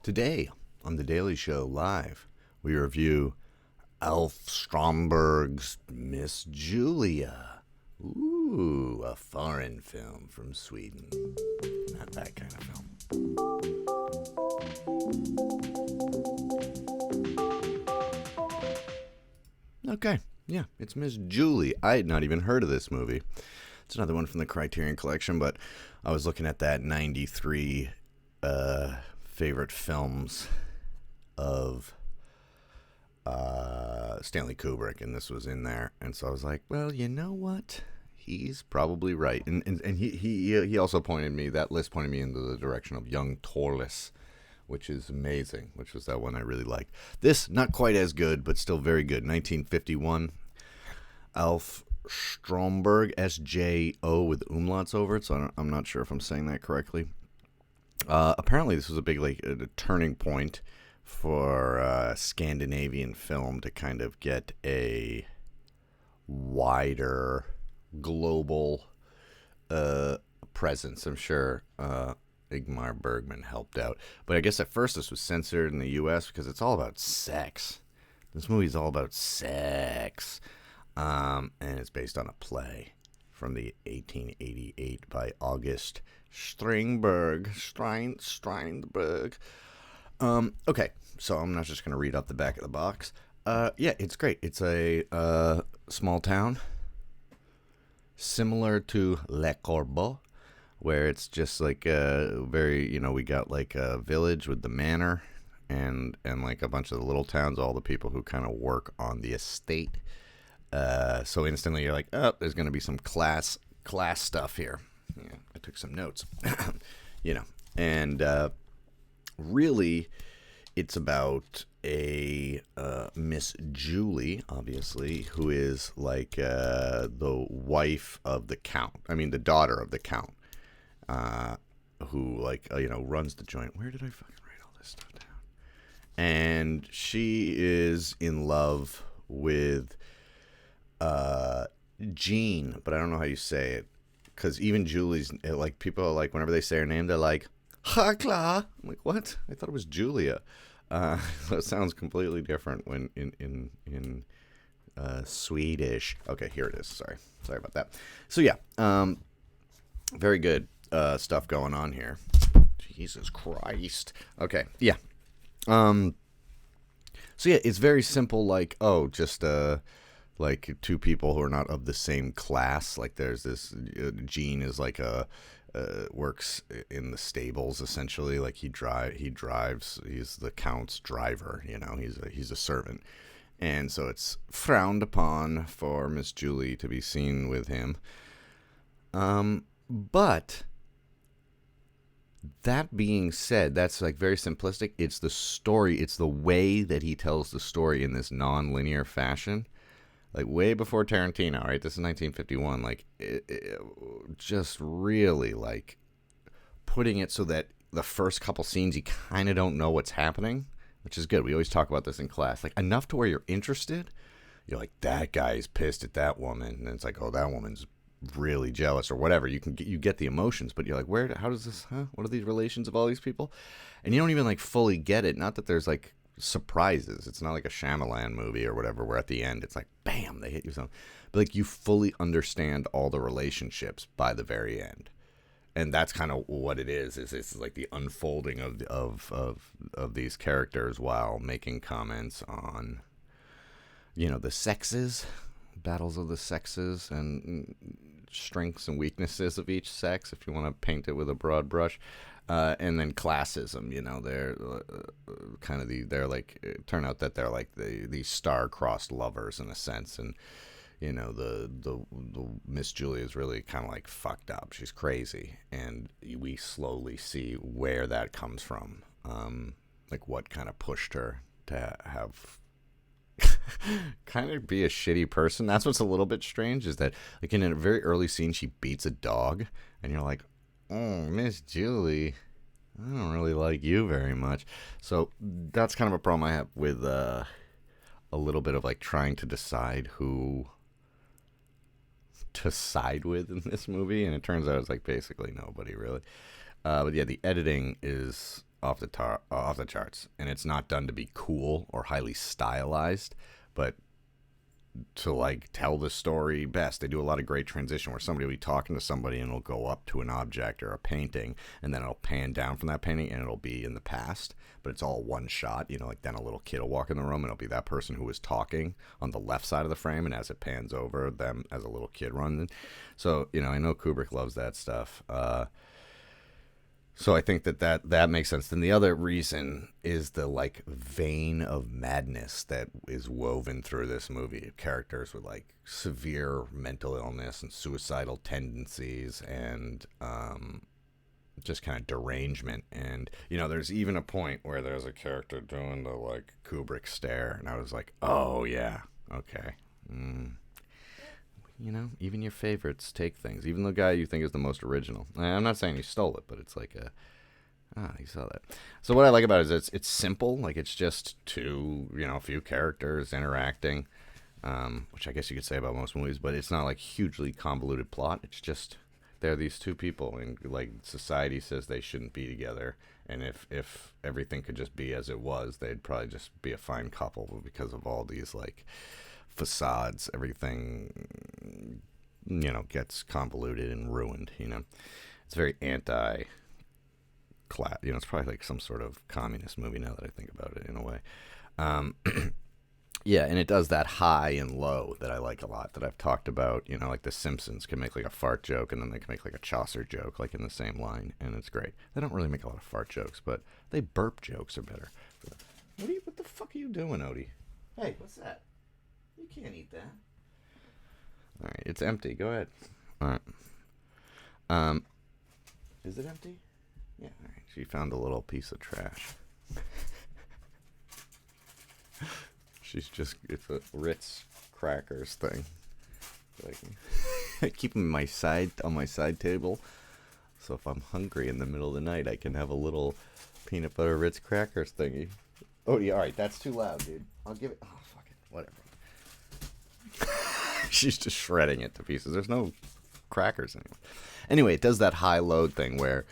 Today on The Daily Show Live, we review Alf Stromberg's Miss Julia. Ooh, a foreign film from Sweden. Not that kind of film. Okay, yeah, it's Miss Julie. I had not even heard of this movie. It's another one from the Criterion Collection, but I was looking at that 93 favorite films of Stanley Kubrick, and this was in there. And so I was like, well, you know what? He's probably right. And he also pointed me, that list pointed me into the direction of Young Torless, which is amazing, which was that one I really liked. This, not quite as good, but still very good. 1951, Alf Stromberg, S-J-O with umlauts over it, so I'm not sure if I'm saying that correctly. Apparently this was a big a turning point for Scandinavian film to kind of get a wider global presence. I'm sure Ingmar Bergman helped out. But I guess at first this was censored in the U.S. because it's all about sex. This movie's all about sex. And it's based on a play from the 1888 by August Strindberg. Okay, so I'm not just going to read off the back of the box. Yeah, it's great. It's a small town similar to Le Corbeau, where it's just like very, we got like a village with the manor and like a bunch of the little towns, all the people who kind of work on the estate. So instantly you're like, oh, there's going to be some class stuff here. Yeah, I took some notes, and really it's about a Miss Julie, obviously, who is like the wife of the count. I mean, the daughter of the count, who runs the joint. Where did I fucking write all this stuff down? And she is in love with Jean, but I don't know how you say it, because even Julie's like, people are like, whenever they say her name, they're like, Hakla. I'm like, what? I thought it was Julia. So it sounds completely different when in Swedish. Okay, here it is. Sorry about that. So yeah, very good stuff going on here. Jesus Christ. Okay, yeah. So yeah, it's very simple. Like, just like two people who are not of the same class. Like there's this Gene is like works in the stables essentially. Like he drives. He's the count's driver. He's a servant, and so it's frowned upon for Miss Julie to be seen with him. But that being said, that's like very simplistic. It's the story. It's the way that he tells the story in this non-linear fashion. Like way before Tarantino, right? This is 1951. Like, it just really like putting it so that the first couple scenes you kind of don't know what's happening, which is good. We always talk about this in class. Like enough to where you're interested. You're like, that guy's pissed at that woman, and it's like, oh, that woman's really jealous or whatever. You get the emotions, but you're like, how does this? What are these relations of all these people? And you don't even like fully get it. Not that there's like surprises. It's not like a Shyamalan movie or whatever where at the end it's like bam, they hit you something, but like you fully understand all the relationships by the very end. And that's kind of what it is it's like the unfolding of these characters while making comments on the sexes, battles of the sexes, and strengths and weaknesses of each sex, if you want to paint it with a broad brush. And then classism, they're kind of they're like, it turn out that they're like these star-crossed lovers in a sense, and the Miss Julia is really kind of like fucked up. She's crazy, and we slowly see where that comes from, like what kind of pushed her to have kind of be a shitty person. That's what's a little bit strange, is that like in a very early scene she beats a dog, and you're like, oh, Miss Julie, I don't really like you very much. So that's kind of a problem I have with a little bit of like trying to decide who to side with in this movie, and it turns out it's like basically nobody really. But yeah, the editing is off the charts, and it's not done to be cool or highly stylized, but to like tell the story best. They do a lot of great transition where somebody will be talking to somebody and it'll go up to an object or a painting, and then it'll pan down from that painting and it'll be in the past, but it's all one shot. Like then a little kid will walk in the room and it'll be that person who was talking on the left side of the frame, and as it pans over, them as a little kid runs. So I know Kubrick loves that stuff. So I think that makes sense. Then the other reason is the like vein of madness that is woven through this movie. Characters with like severe mental illness and suicidal tendencies, and just kind of derangement. And there's even a point where there's a character doing the like Kubrick stare, and I was like, oh yeah, okay. Even your favorites take things. Even the guy you think is the most original. I'm not saying he stole it, but it's like you saw that. So what I like about it is it's simple. Like it's just a few characters interacting, which I guess you could say about most movies, but it's not like hugely convoluted plot. It's just there are these two people, and like society says they shouldn't be together. And if everything could just be as it was, they'd probably just be a fine couple. But because of all these like facades, everything gets convoluted and ruined. It's very anti class. It's probably like some sort of communist movie now that I think about it in a way. Yeah, and it does that high and low that I like a lot, that I've talked about. Like The Simpsons can make like a fart joke, and then they can make like a Chaucer joke like in the same line, and it's great. They don't really make a lot of fart jokes, but they burp jokes are better. What the fuck are you doing, Odie? Hey, what's that? You can't eat that. All right, it's empty. Go ahead. All right. Is it empty? Yeah. All right. She found a little piece of trash. It's a Ritz crackers thing. Like, I keep them on my side table, so if I'm hungry in the middle of the night, I can have a little peanut butter Ritz crackers thingy. Oh yeah. All right. That's too loud, dude. I'll give it. Oh fuck it. Whatever. She's just shredding it to pieces. There's no crackers anymore. Anyway, it does that high load thing where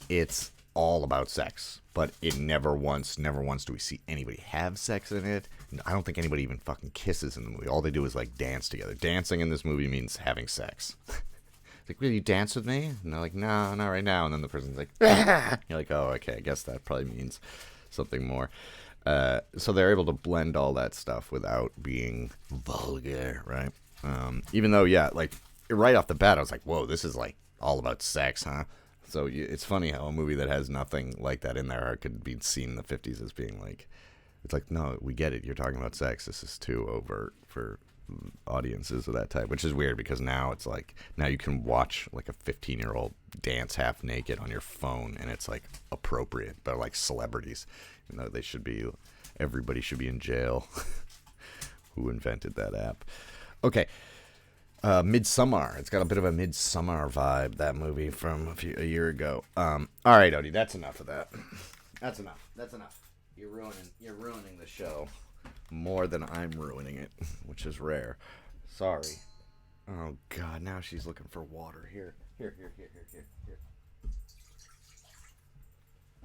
it's all about sex, but it never once do we see anybody have sex in it. I don't think anybody even fucking kisses in the movie. All they do is like dance together. Dancing in this movie means having sex. It's like, will you dance with me? And they're like, no, not right now. And then the person's like, you're like, oh, okay, I guess that probably means something more. So they're able to blend all that stuff without being vulgar, right? Even though, yeah, like right off the bat, I was like, whoa, this is like all about sex, huh? So it's funny how a movie that has nothing like that in there could be seen in the 50s as being like, it's like, no, we get it. You're talking about sex. This is too overt for audiences of that type, which is weird because now it's like, now you can watch like a 15-year-old dance half naked on your phone and it's like appropriate. They're like celebrities. Everybody should be in jail. Who invented that app? Okay. Midsommar. It's got a bit of a Midsommar vibe, that movie from a year ago. All right, Odie, that's enough of that. That's enough. You're ruining the show more than I'm ruining it, which is rare. Sorry. Oh God, now she's looking for water. Here.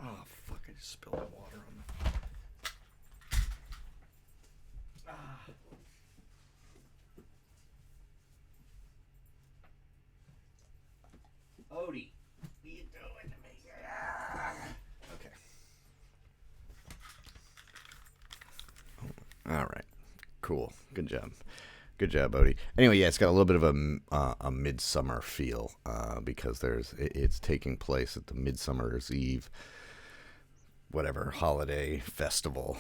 Oh fuck! I just spilled water on the. Odie, what are you doing to me? Okay. All right. Cool. Good job. Good job, Odie. Anyway, yeah, it's got a little bit of a midsummer feel because it's taking place at the Midsummer's Eve, whatever, holiday festival,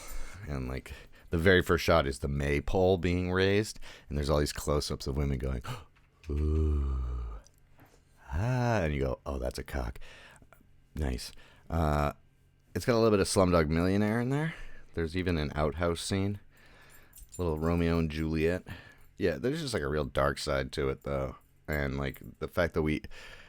and like the very first shot is the maypole being raised, and there's all these close-ups of women going, ooh. And you go, oh, that's a cock. Nice. It's got a little bit of Slumdog Millionaire in there. There's even an outhouse scene. Little Romeo and Juliet. Yeah, there's just like a real dark side to it, though. And like the fact that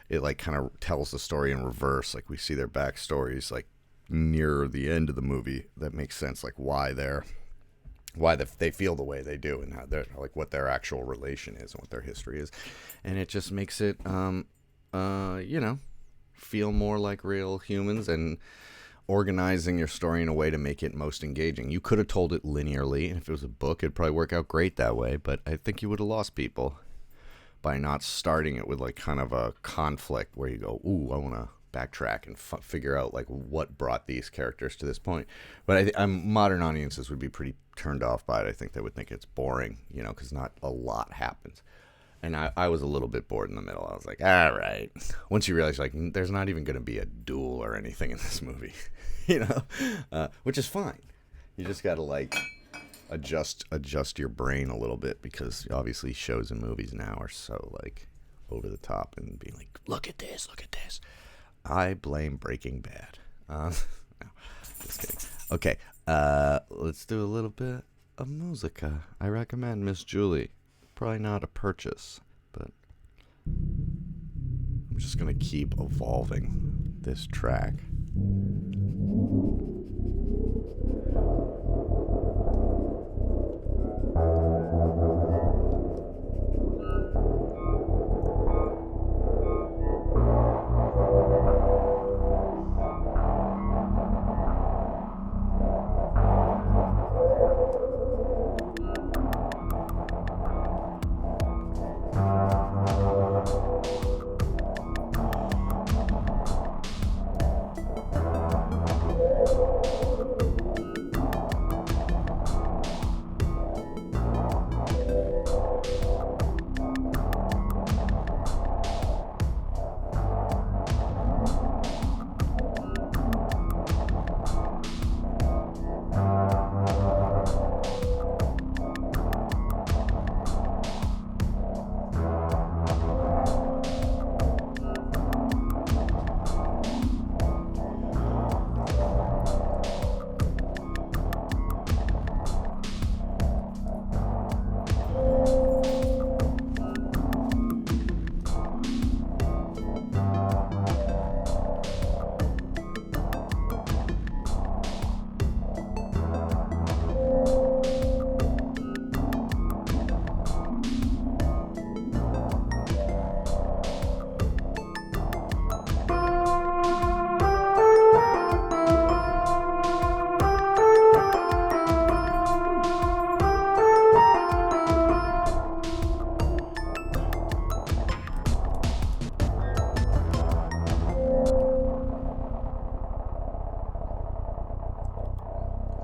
it like kind of tells the story in reverse. Like we see their backstories like near the end of the movie. That makes sense. Like why they feel the way they do, and how they're like what their actual relation is and what their history is. And it just makes it feel more like real humans, organizing your story in a way to make it most engaging. You could have told it linearly, and if it was a book, it'd probably work out great that way, but I think you would have lost people by not starting it with like kind of a conflict where you go, ooh, I want to backtrack and figure out like what brought these characters to this point. But modern audiences would be pretty turned off by it. I think they would think it's boring, you know, because not a lot happens. And I was a little bit bored in the middle. I was like, all right. Once you realize, like, there's not even going to be a duel or anything in this movie, you know, which is fine. You just got to, like, adjust your brain a little bit because, obviously, shows and movies now are so, like, over the top and being like, look at this, look at this. I blame Breaking Bad. No, just kidding. Okay, let's do a little bit of musica. I recommend Miss Julie. Probably not a purchase, but I'm just gonna keep evolving this track.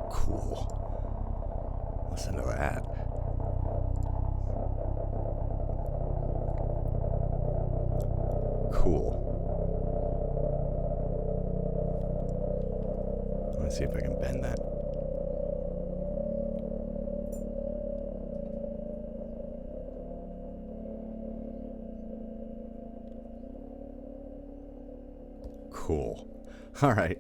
Cool. Listen to that. Cool. Let's see if I can bend that. Cool. All right.